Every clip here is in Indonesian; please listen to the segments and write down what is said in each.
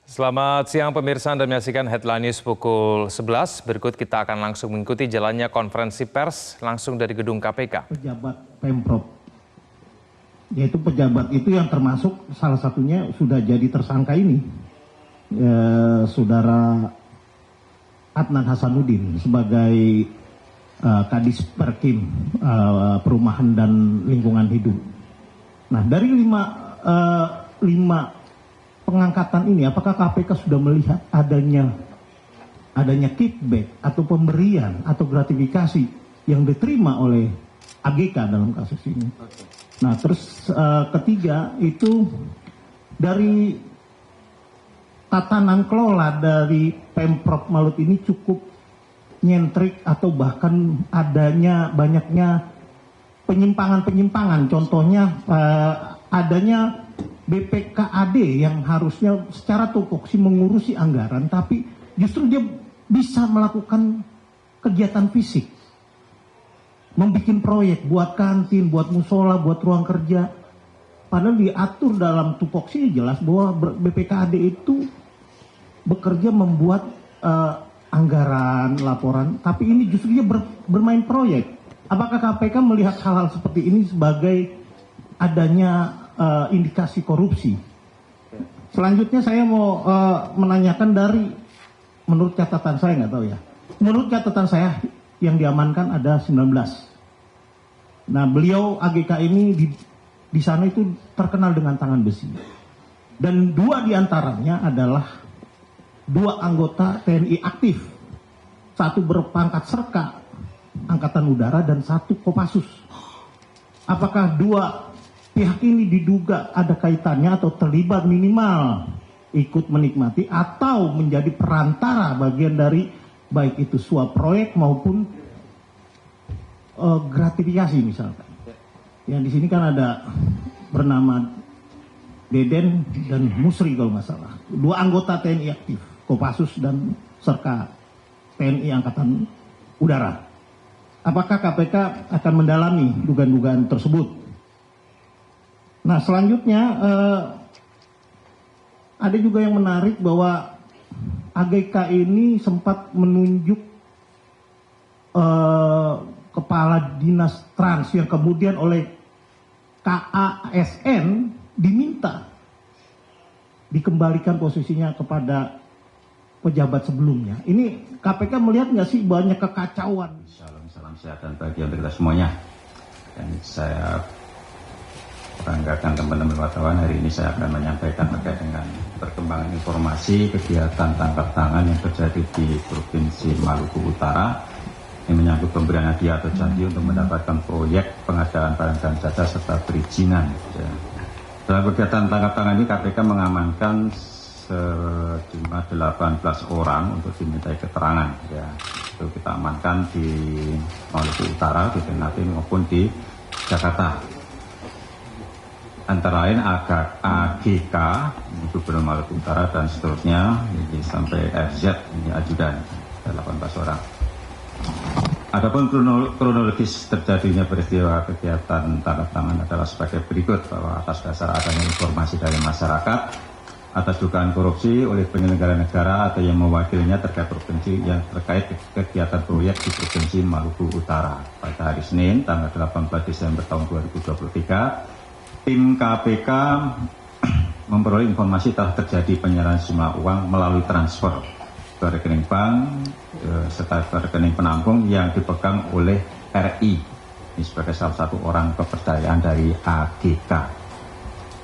Selamat siang pemirsa, Anda menyaksikan Headline News pukul 11. Berikut kita akan langsung mengikuti jalannya konferensi pers langsung dari gedung KPK. Pejabat Pemprov, yaitu pejabat itu yang termasuk salah satunya sudah jadi tersangka ini, Saudara Adnan Hasanuddin sebagai Kadis Perkim Perumahan dan Lingkungan Hidup. Nah, dari lima pengangkatan ini, apakah KPK sudah melihat adanya kickback atau pemberian atau gratifikasi yang diterima oleh AGK dalam kasus ini? Nah, terus ketiga itu dari tatanan kelola dari Pemprov Maluku ini cukup nyentrik atau bahkan banyaknya penyimpangan. Contohnya adanya BPKAD yang harusnya secara tupoksi mengurusi anggaran, tapi justru dia bisa melakukan kegiatan fisik, membuat proyek, buat kantin, buat musola, buat ruang kerja. Padahal diatur dalam tupoksi jelas bahwa BPKAD itu bekerja membuat anggaran, laporan, tapi ini justru dia bermain proyek. Apakah KPK melihat hal-hal seperti ini sebagai adanya indikasi korupsi? Selanjutnya saya mau menanyakan dari, menurut catatan saya, nggak tahu ya, menurut catatan saya yang diamankan ada 19. Nah, beliau AGK ini di sana itu terkenal dengan tangan besi, dan 2 diantaranya adalah 2 anggota TNI aktif, 1 berpangkat Serka Angkatan Udara dan 1 Kopassus. Apakah 2 pihak ini diduga ada kaitannya atau terlibat minimal ikut menikmati atau menjadi perantara bagian dari baik itu suap proyek maupun gratifikasi misalkan? Yang di sini kan ada bernama Deden dan Musri kalau nggak salah, 2 anggota TNI aktif, Kopassus dan Serka TNI Angkatan Udara. Apakah KPK akan mendalami dugaan-dugaan tersebut? Nah, selanjutnya ada juga yang menarik bahwa AGK ini sempat menunjuk kepala dinas trans yang kemudian oleh KASN diminta dikembalikan posisinya kepada pejabat sebelumnya. Ini KPK melihat nggak sih banyak kekacauan? Salam sehat dan bahagia untuk kita semuanya. Dan saya banggakan teman-teman wartawan, hari ini saya akan menyampaikan terkait dengan perkembangan informasi kegiatan tangkap tangan yang terjadi di Provinsi Maluku Utara yang menyangkut pemberian hadiah atau janji untuk mendapatkan proyek pengadaan barang dan jasa serta perizinan. Dalam kegiatan tangkap tangan ini KPK mengamankan sejumlah 18 orang untuk dimintai keterangan. Itu kita amankan di Maluku Utara, di Ternate maupun di Jakarta. Antara lain AGK, Gubernur Maluku Utara dan seterusnya, ini sampai FZ, ini ajudan, 18 orang. Adapun kronologis terjadinya peristiwa kegiatan tangkap tangan adalah sebagai berikut, bahwa atas dasar adanya informasi dari masyarakat atas dugaan korupsi oleh penyelenggara negara atau yang mewakilinya terkait provinsi yang terkait kegiatan proyek di Provinsi Maluku Utara. Pada hari Senin, tanggal 18 Desember tahun 2023, tim KPK memperoleh informasi telah terjadi penyerahan sejumlah uang melalui transfer ke rekening bank serta ke rekening penampung yang dipegang oleh RI. Ini sebagai salah satu orang kepercayaan dari AGK.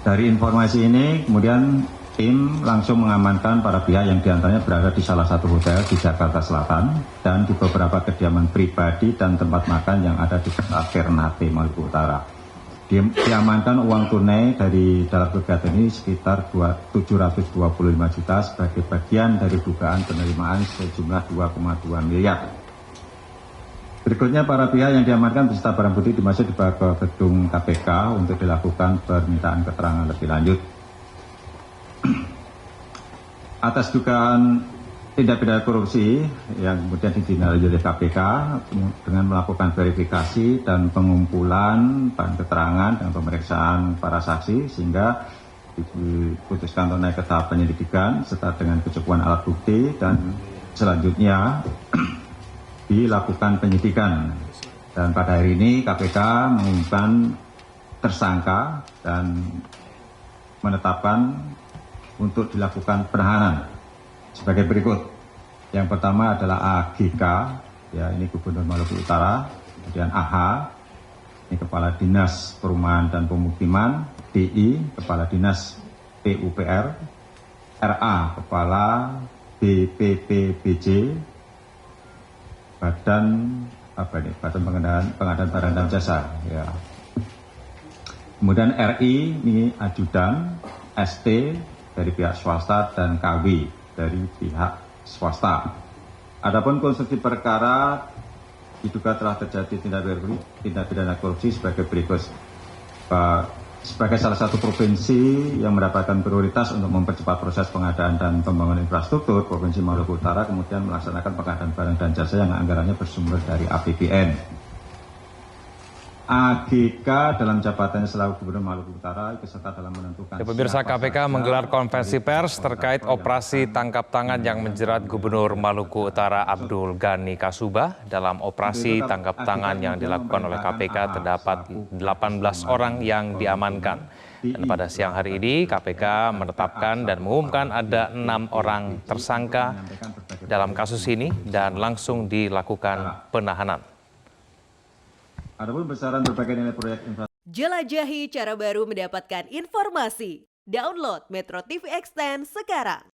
Dari informasi ini kemudian tim langsung mengamankan para pihak yang diantaranya berada di salah satu hotel di Jakarta Selatan dan di beberapa kediaman pribadi dan tempat makan yang ada di Ternate, Maluku Utara. Diamankan uang tunai dari dalam kegiatan ini sekitar 725 juta sebagai bagian dari dugaan penerimaan sejumlah 2,2 miliar. Berikutnya para pihak yang diamankan beserta barang bukti dimasuk dibawa ke gedung KPK untuk dilakukan permintaan keterangan lebih lanjut. Atas dugaan tindak pidana korupsi yang kemudian ditindaklanjuti oleh KPK dengan melakukan verifikasi dan pengumpulan bahan keterangan dan pemeriksaan para saksi, sehingga diputuskan untuk naik ke tahap penyelidikan serta dengan kecukupan alat bukti dan selanjutnya dilakukan penyidikan. Dan pada hari ini KPK mengumumkan tersangka dan menetapkan untuk dilakukan penahanan sebagai berikut. Yang pertama adalah AGK, ya ini Gubernur Maluku Utara, kemudian AH, ini Kepala Dinas Perumahan dan Pemukiman, DI, Kepala Dinas PUPR, RA, Kepala BPPBJ, Badan Pengadaan Barang dan Jasa. Ya. Kemudian RI ini ajudan, ST dari pihak swasta dan KW dari pihak swasta. Adapun konstruksi perkara diduga telah terjadi tindak pidana korupsi sebagai berikut. Sebagai salah satu provinsi yang mendapatkan prioritas untuk mempercepat proses pengadaan dan pembangunan infrastruktur, Provinsi Maluku Utara kemudian melaksanakan pengadaan barang dan jasa yang anggarannya bersumber dari APBN. AGK dalam jabatannya selaku Gubernur Maluku Utara ikut serta dalam menentukan. Pemirsa, KPK menggelar konferensi pers terkait operasi tangkap tangan yang menjerat Gubernur Maluku Utara Abdul Ghani Kasubah. Dalam operasi tangkap tangan yang dilakukan oleh KPK terdapat 18 orang yang diamankan. Dan pada siang hari ini KPK menetapkan dan mengumumkan ada 6 orang tersangka dalam kasus ini dan langsung dilakukan penahanan. Adapun besaran berbagai nilai proyek infrastruktur. Jelajahi cara baru mendapatkan informasi. Download Metro TV Extend sekarang.